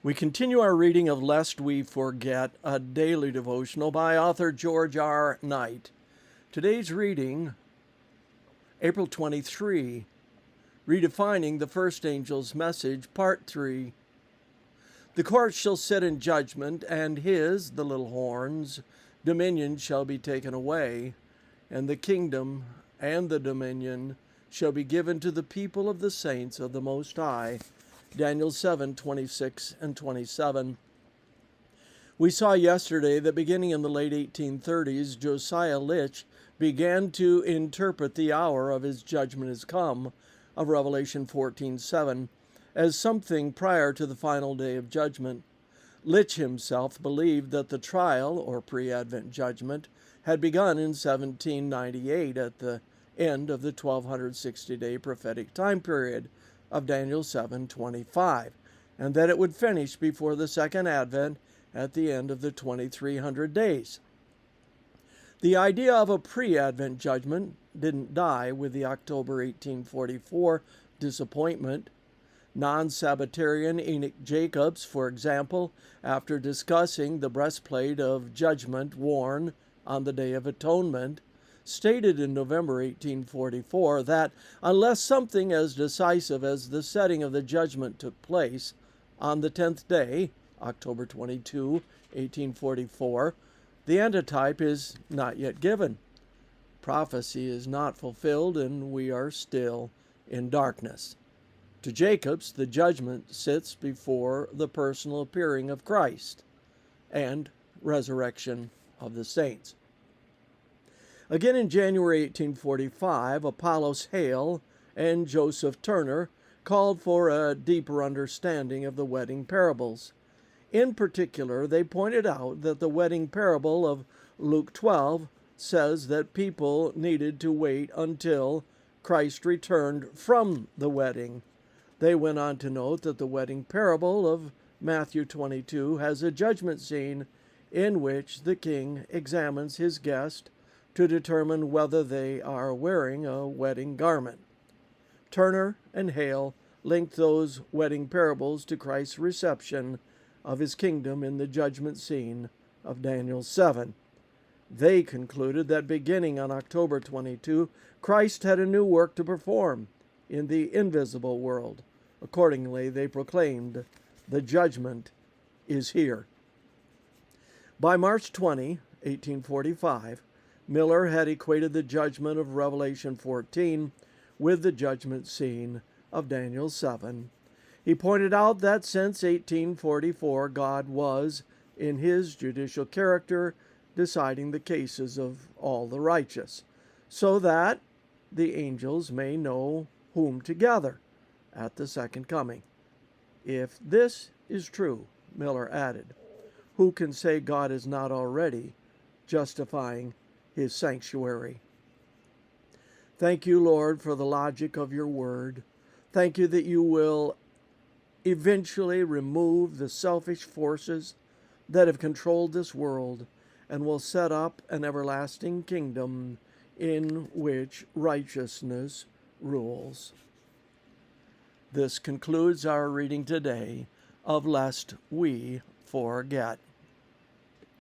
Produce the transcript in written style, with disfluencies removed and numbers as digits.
We continue our reading of Lest We Forget, a daily devotional by author George R. Knight. Today's reading, April 23, Redefining the First Angel's Message, Part 3. The court shall sit in judgment, and his, the little horn's, dominion shall be taken away, and the kingdom and the dominion shall be given to the people of the saints of the Most High. Daniel 7:26 and 27. We saw yesterday that beginning in the late 1830s, Josiah Litch began to interpret the hour of his judgment is come of Revelation 14:7 as something prior to the final day of judgment. Litch himself believed that the trial, or pre-Advent judgment, had begun in 1798 at the end of the 1260-day prophetic time period of Daniel 7:25, and that it would finish before the second advent at the end of the 2300 days. The idea of a pre-advent judgment didn't die with the October 1844 disappointment. Non-Sabbatarian Enoch Jacobs, for example, after discussing the breastplate of judgment worn on the Day of Atonement, stated in November 1844 that unless something as decisive as the setting of the judgment took place on the 10th day, October 22, 1844, the antitype is not yet given. Prophecy is not fulfilled, and we are still in darkness. To Jacobs, the judgment sits before the personal appearing of Christ and resurrection of the saints. Again in January 1845, Apollos Hale and Joseph Turner called for a deeper understanding of the wedding parables. In particular, they pointed out that the wedding parable of Luke 12 says that people needed to wait until Christ returned from the wedding. They went on to note that the wedding parable of Matthew 22 has a judgment scene in which the king examines his guest to determine whether they are wearing a wedding garment. Turner and Hale linked those wedding parables to Christ's reception of his kingdom in the judgment scene of Daniel 7. They concluded that beginning on October 22, Christ had a new work to perform in the invisible world. Accordingly, they proclaimed, "The judgment is here." By March 20, 1845, Miller had equated the judgment of Revelation 14 with the judgment scene of Daniel 7. He pointed out that since 1844, God was, in his judicial character, deciding the cases of all the righteous, so that the angels may know whom to gather at the second coming. If this is true, Miller added, who can say God is not already justifying his sanctuary? Thank you, Lord, for the logic of your word. Thank you that you will eventually remove the selfish forces that have controlled this world and will set up an everlasting kingdom in which righteousness rules. This concludes our reading today of Lest We Forget.